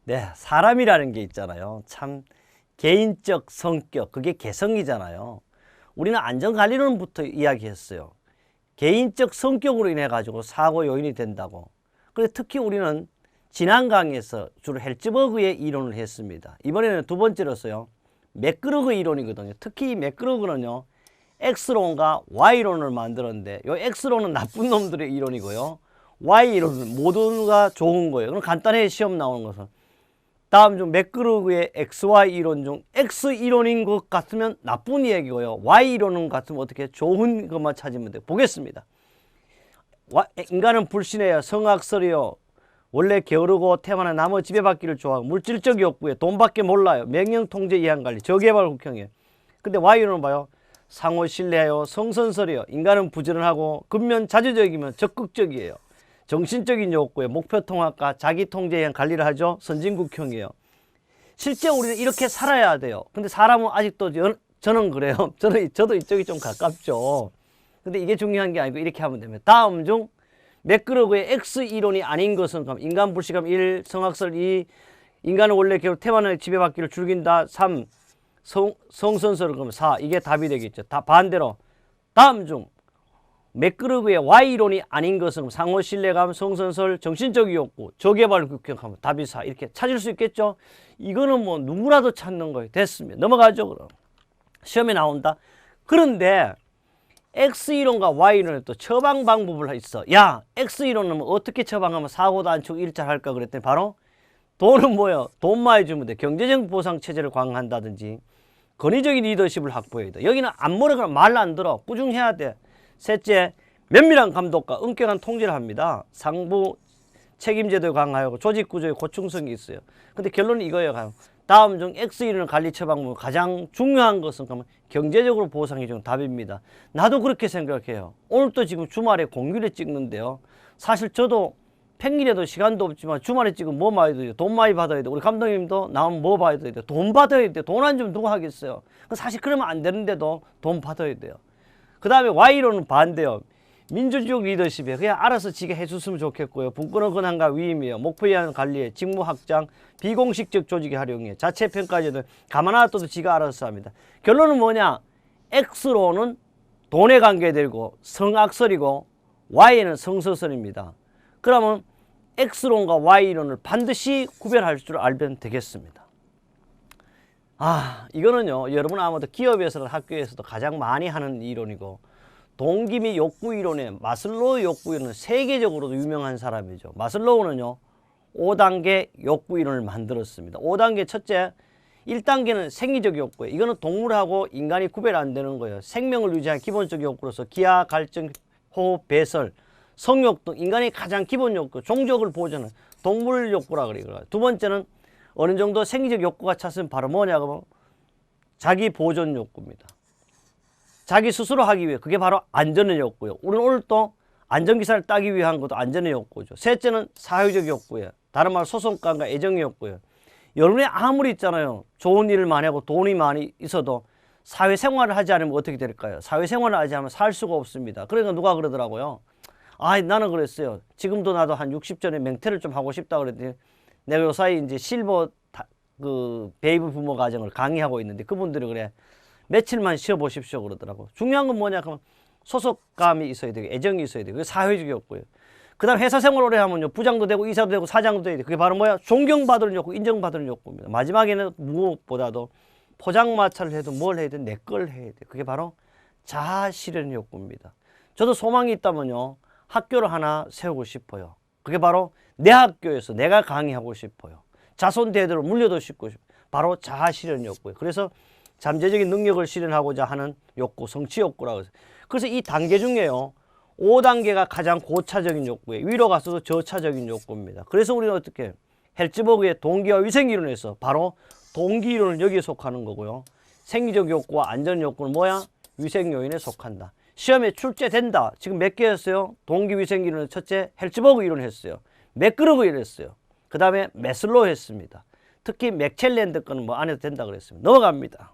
네, 사람이라는 게 있잖아요. 참 개인적 성격, 그게 개성이잖아요. 우리는 안전관리론부터 이야기했어요. 개인적 성격으로 인해 가지고 사고 요인이 된다고. 그런데 특히 우리는 지난 강의에서 주로 헬즈버그의 이론을 했습니다. 이번에는 두 번째로서요, 맥그러그 이론이거든요. 특히 이 맥그러그는요, X론과 Y론을 만들었는데, 이 X론은 나쁜 놈들의 이론이고요, Y론은 모두가 좋은 거예요. 그럼 간단히 시험 나오는 것은, 다음 중 맥그러그의 XY 이론 중 X 이론인 것 같으면 나쁜 이야기고요, Y 이론은 같으면 어떻게 좋은 것만 찾으면 돼요. 보겠습니다. 인간은 불신해요. 성악설이요. 원래 게으르고 태어나 나무 지배받기를 좋아하고 물질적 욕구에 돈밖에 몰라요. 명령 통제 이한 관리 저개발 국형이에요. 근데 Y론은 봐요. 상호 신뢰해요. 성선설이요. 인간은 부지런하고 근면 자주적이면 적극적이에요. 정신적인 욕구에 목표 통합과 자기 통제에 의한 관리를 하죠. 선진국형이에요. 실제 우리는 이렇게 살아야 돼요. 근데 사람은 아직도 저는 그래요. 저도 이쪽이 좀 가깝죠. 근데 이게 중요한 게 아니고 이렇게 하면 됩니다. 다음 중 맥그러그의 X 이론이 아닌 것은 인간 불식감 1, 성악설 2, 인간은 원래 겨우 태만의 지배받기를 즐긴다 3, 성선설을 그러면 4. 이게 답이 되겠죠. 다 반대로 다음 중 맥그러그의 Y 이론이 아닌 것은 상호 신뢰감, 성선설, 정신적 욕구, 저개발 국격하면 답이 4. 이렇게 찾을 수 있겠죠. 이거는 뭐 누구라도 찾는 거예요. 됐습니다. 넘어가죠. 그럼 시험에 나온다. 그런데 X이론과 Y이론에 또 처방 방법을 있어. 야, X이론은 어떻게 처방하면 사고도 안 치고 일잘할까 그랬더니 바로 돈은 뭐예요? 돈 많이 주면 돼. 경제적 보상 체제를 강화한다든지 권위적인 리더십을 확보해야 돼. 여기는 안 뭐라 말 안 들어. 꾸준해야 돼. 셋째, 면밀한 감독과 엄격한 통제를 합니다. 상부 책임제도 강화하고 조직 구조에 고충성이 있어요. 근데 결론은 이거예요. 다음 중 X이론 관리 처방법 가장 중요한 것은 경제적으로 보상해 주는 답입니다. 나도 그렇게 생각해요. 오늘도 지금 주말에 공휴일에 찍는데요. 사실 저도 평일에도 시간도 없지만 주말에 찍으면 뭐 많이 돼요? 돈 많이 받아야 돼. 우리 감독님도 나오면 뭐 받아야 돼요? 돈 받아야 돼. 돈 안 주면 누가 하겠어요? 사실 그러면 안 되는데도 돈 받아야 돼요. 그 다음에 Y론은 반대요. 민주주의 리더십에 그냥 알아서 지가 해줬으면 좋겠고요. 분권의 권한과 위임이에요. 목표에 의한 관리에 직무 확장, 비공식적 조직의 활용에 자체 평가제도 가만 놔둬도 지가 알아서 합니다. 결론은 뭐냐? X론은 돈에 관계되고 성악설이고 Y는 성서설입니다. 그러면 X론과 Y론을 반드시 구별할 줄 알면 되겠습니다. 이거는요, 여러분 아마도 기업에서나 학교에서도 가장 많이 하는 이론이고, 동기 및 욕구 이론의 마슬로우 욕구 이론은 세계적으로도 유명한 사람이죠. 마슬로우는요, 5단계 욕구 이론을 만들었습니다. 5단계 첫째, 1단계는 생리적 욕구예요. 이거는 동물하고 인간이 구별 안 되는 거예요. 생명을 유지하는 기본적 욕구로서 기하, 갈증, 호흡, 배설, 성욕 등 인간의 가장 기본 욕구, 종족을 보존하는 동물 욕구라 그래요. 두 번째는 어느 정도 생리적 욕구가 찼으면 바로 뭐냐고, 자기 보존 욕구입니다. 자기 스스로 하기 위해, 그게 바로 안전의 욕구예요. 우리는 오늘 또 안전기사를 따기 위한 것도 안전의 욕구죠. 셋째는 사회적 욕구예요. 다른 말로 소속감과 애정의 욕구예요. 여러분이 아무리 있잖아요, 좋은 일을 많이 하고 돈이 많이 있어도 사회생활을 하지 않으면 어떻게 될까요? 사회생활을 하지 않으면 살 수가 없습니다. 그러니까 누가 그러더라고요. 나는 그랬어요. 지금도 나도 한 60전에 맹퇴를 좀 하고 싶다 그랬더니 내가 요사이 이제 실버 베이비 부모 가정을 강의하고 있는데 그분들이 그래, 며칠만 쉬어보십시오 그러더라고. 중요한 건 뭐냐 그러면 소속감이 있어야 되고 애정이 있어야 되고, 그게 사회적 욕구예요. 그 다음 회사 생활 오래 하면요, 부장도 되고 이사도 되고 사장도 돼야 돼. 그게 바로 뭐야? 존경받는 욕구, 인정받는 욕구입니다. 마지막에는 무엇보다도 포장마차를 해도 뭘 해야 돼? 내 걸 해야 돼. 그게 바로 자아 실현 욕구입니다. 저도 소망이 있다면요, 학교를 하나 세우고 싶어요. 그게 바로 내 학교에서 내가 강의하고 싶어요. 자손 대대로 물려도 싶고 싶어요. 바로 자아 실현 욕구예요. 그래서 잠재적인 능력을 실현하고자 하는 욕구, 성취 욕구라고 해서. 그래서 이 단계 중에요, 5단계가 가장 고차적인 욕구예요. 위로 가서도 저차적인 욕구입니다. 그래서 우리는 어떻게 헬즈버그의 동기와 위생 이론에서 바로 동기 이론을 여기에 속하는 거고요. 생리적 욕구와 안전 욕구는 뭐야? 위생 요인에 속한다. 시험에 출제된다. 지금 몇 개였어요? 동기 위생 이론은 첫째 헬즈버그 이론 했어요. 맥그러그 이론 했어요. 그 다음에 메슬로우 했습니다. 특히 맥첼랜드 거는 뭐 안 해도 된다 그랬습니다. 넘어갑니다.